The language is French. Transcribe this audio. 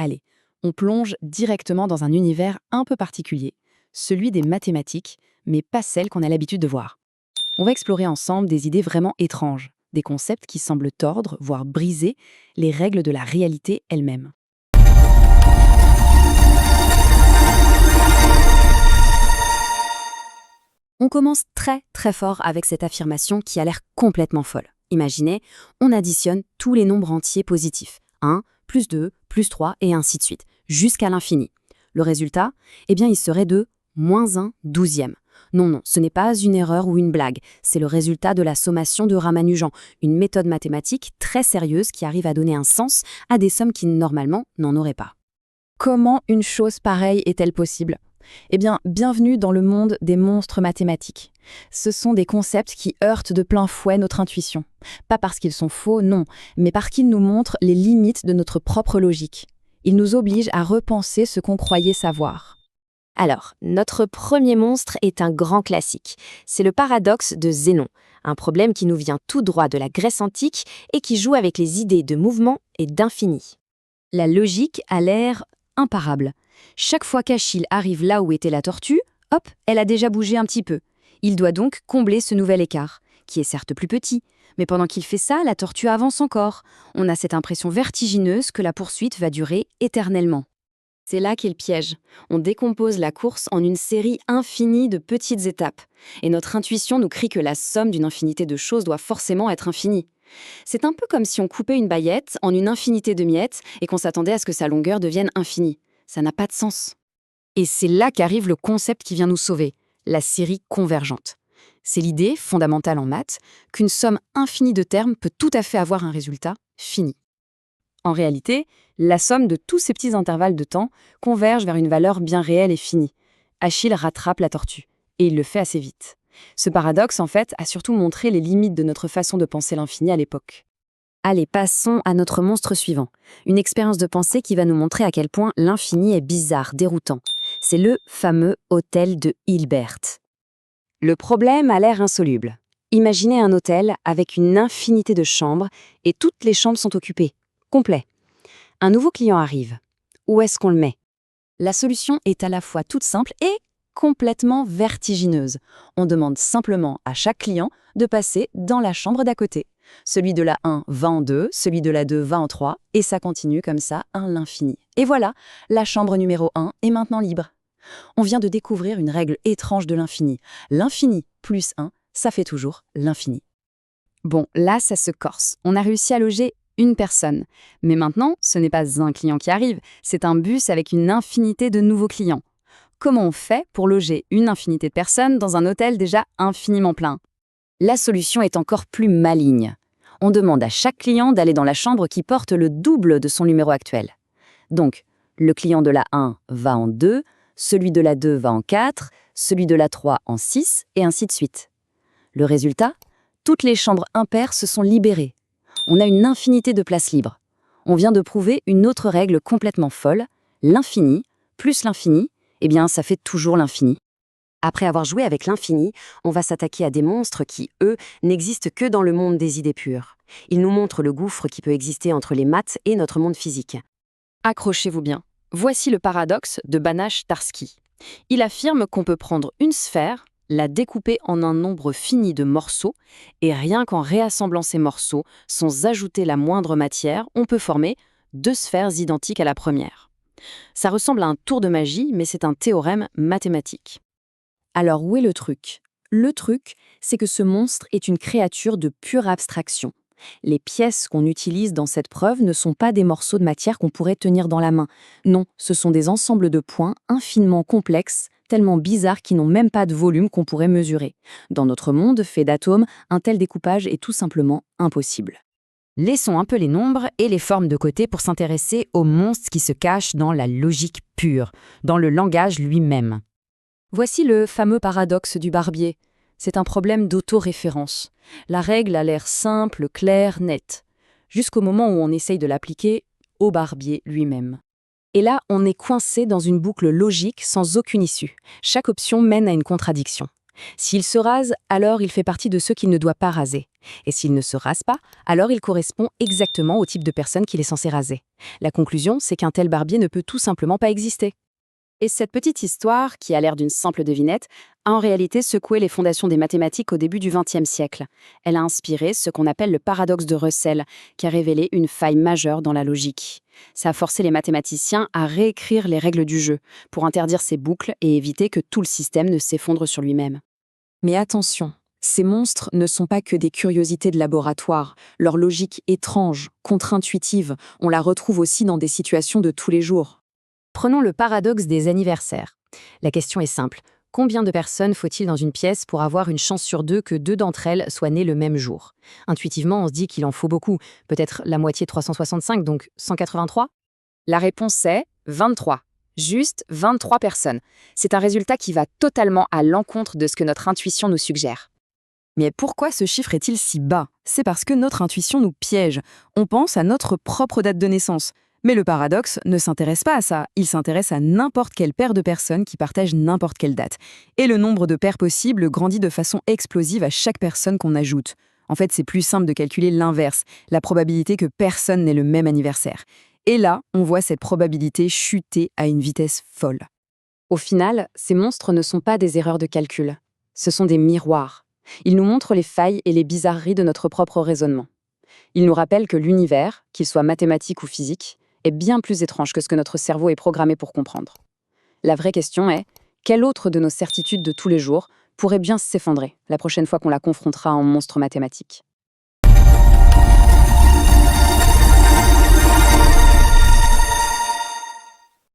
Allez, on plonge directement dans un univers un peu particulier, celui des mathématiques, mais pas celles qu'on a l'habitude de voir. On va explorer ensemble des idées vraiment étranges, des concepts qui semblent tordre, voire briser, les règles de la réalité elle-même. On commence très fort avec cette affirmation qui a l'air complètement folle. Imaginez, on additionne tous les nombres entiers positifs. 1, plus 2, plus 3 et ainsi de suite, jusqu'à l'infini. Le résultat, il serait de -1/12. Non, ce n'est pas une erreur ou une blague, c'est le résultat de la sommation de Ramanujan, une méthode mathématique très sérieuse qui arrive à donner un sens à des sommes qui, normalement, n'en auraient pas. Comment une chose pareille est-elle possible ? Bienvenue dans le monde des monstres mathématiques. Ce sont des concepts qui heurtent de plein fouet notre intuition. Pas parce qu'ils sont faux, non, mais parce qu'ils nous montrent les limites de notre propre logique. Ils nous obligent à repenser ce qu'on croyait savoir. Alors, notre premier monstre est un grand classique. C'est le paradoxe de Zénon, un problème qui nous vient tout droit de la Grèce antique et qui joue avec les idées de mouvement et d'infini. La logique a l'air imparable. Chaque fois qu'Achille arrive là où était la tortue, hop, elle a déjà bougé un petit peu. Il doit donc combler ce nouvel écart, qui est certes plus petit, mais pendant qu'il fait ça, la tortue avance encore. On a cette impression vertigineuse que la poursuite va durer éternellement. C'est là qu'est le piège. On décompose la course en une série infinie de petites étapes. Et notre intuition nous crie que la somme d'une infinité de choses doit forcément être infinie. C'est un peu comme si on coupait une baguette en une infinité de miettes et qu'on s'attendait à ce que sa longueur devienne infinie. Ça n'a pas de sens. Et c'est là qu'arrive le concept qui vient nous sauver, la série convergente. C'est l'idée, fondamentale en maths, qu'une somme infinie de termes peut tout à fait avoir un résultat fini. En réalité, la somme de tous ces petits intervalles de temps converge vers une valeur bien réelle et finie. Achille rattrape la tortue, et il le fait assez vite. Ce paradoxe, en fait, a surtout montré les limites de notre façon de penser l'infini à l'époque. Allez, passons à notre monstre suivant. Une expérience de pensée qui va nous montrer à quel point l'infini est bizarre, déroutant. C'est le fameux hôtel de Hilbert. Le problème a l'air insoluble. Imaginez un hôtel avec une infinité de chambres et toutes les chambres sont occupées. Complet. Un nouveau client arrive. Où est-ce qu'on le met ? La solution est à la fois toute simple et complètement vertigineuse. On demande simplement à chaque client de passer dans la chambre d'à côté. Celui de la 1 va en 2, celui de la 2 va en 3, et ça continue comme ça à l'infini. Et voilà, la chambre numéro 1 est maintenant libre. On vient de découvrir une règle étrange de l'infini. L'infini plus 1, ça fait toujours l'infini. Bon, là, ça se corse. On a réussi à loger une personne. Mais maintenant, ce n'est pas un client qui arrive, c'est un bus avec une infinité de nouveaux clients. Comment on fait pour loger une infinité de personnes dans un hôtel déjà infiniment plein ? La solution est encore plus maligne. On demande à chaque client d'aller dans la chambre qui porte le double de son numéro actuel. Donc, le client de la 1 va en 2, celui de la 2 va en 4, celui de la 3 en 6, et ainsi de suite. Le résultat ? Toutes les chambres impaires se sont libérées. On a une infinité de places libres. On vient de prouver une autre règle complètement folle, l'infini plus l'infini, ça fait toujours l'infini. Après avoir joué avec l'infini, on va s'attaquer à des monstres qui, eux, n'existent que dans le monde des idées pures. Ils nous montrent le gouffre qui peut exister entre les maths et notre monde physique. Accrochez-vous bien. Voici le paradoxe de Banach-Tarski. Il affirme qu'on peut prendre une sphère, la découper en un nombre fini de morceaux, et rien qu'en réassemblant ces morceaux, sans ajouter la moindre matière, on peut former 2 sphères identiques à la première. Ça ressemble à un tour de magie, mais c'est un théorème mathématique. Alors où est le truc ? Le truc, c'est que ce monstre est une créature de pure abstraction. Les pièces qu'on utilise dans cette preuve ne sont pas des morceaux de matière qu'on pourrait tenir dans la main. Non, ce sont des ensembles de points infiniment complexes, tellement bizarres qu'ils n'ont même pas de volume qu'on pourrait mesurer. Dans notre monde fait d'atomes, un tel découpage est tout simplement impossible. Laissons un peu les nombres et les formes de côté pour s'intéresser aux monstres qui se cachent dans la logique pure, dans le langage lui-même. Voici le fameux paradoxe du barbier. C'est un problème d'autoréférence. La règle a l'air simple, claire, nette, jusqu'au moment où on essaye de l'appliquer au barbier lui-même. Et là, on est coincé dans une boucle logique sans aucune issue. Chaque option mène à une contradiction. S'il se rase, alors il fait partie de ceux qu'il ne doit pas raser. Et s'il ne se rase pas, alors il correspond exactement au type de personne qu'il est censé raser. La conclusion, c'est qu'un tel barbier ne peut tout simplement pas exister. Et cette petite histoire, qui a l'air d'une simple devinette, a en réalité secoué les fondations des mathématiques au début du XXe siècle. Elle a inspiré ce qu'on appelle le paradoxe de Russell, qui a révélé une faille majeure dans la logique. Ça a forcé les mathématiciens à réécrire les règles du jeu, pour interdire ces boucles et éviter que tout le système ne s'effondre sur lui-même. Mais attention, ces monstres ne sont pas que des curiosités de laboratoire. Leur logique étrange, contre-intuitive, on la retrouve aussi dans des situations de tous les jours. Prenons le paradoxe des anniversaires. La question est simple. Combien de personnes faut-il dans une pièce pour avoir une chance sur deux que deux d'entre elles soient nées le même jour? Intuitivement, on se dit qu'il en faut beaucoup. Peut-être la moitié de 365, donc 183? La réponse est 23. Juste 23 personnes. C'est un résultat qui va totalement à l'encontre de ce que notre intuition nous suggère. Mais pourquoi ce chiffre est-il si bas? C'est parce que notre intuition nous piège. On pense à notre propre date de naissance. Mais le paradoxe ne s'intéresse pas à ça, il s'intéresse à n'importe quelle paire de personnes qui partagent n'importe quelle date. Et le nombre de paires possibles grandit de façon explosive à chaque personne qu'on ajoute. En fait, c'est plus simple de calculer l'inverse, la probabilité que personne n'ait le même anniversaire. Et là, on voit cette probabilité chuter à une vitesse folle. Au final, ces monstres ne sont pas des erreurs de calcul. Ce sont des miroirs. Ils nous montrent les failles et les bizarreries de notre propre raisonnement. Ils nous rappellent que l'univers, qu'il soit mathématique ou physique, est bien plus étrange que ce que notre cerveau est programmé pour comprendre. La vraie question est, quelle autre de nos certitudes de tous les jours pourrait bien s'effondrer la prochaine fois qu'on la confrontera en monstre mathématique ?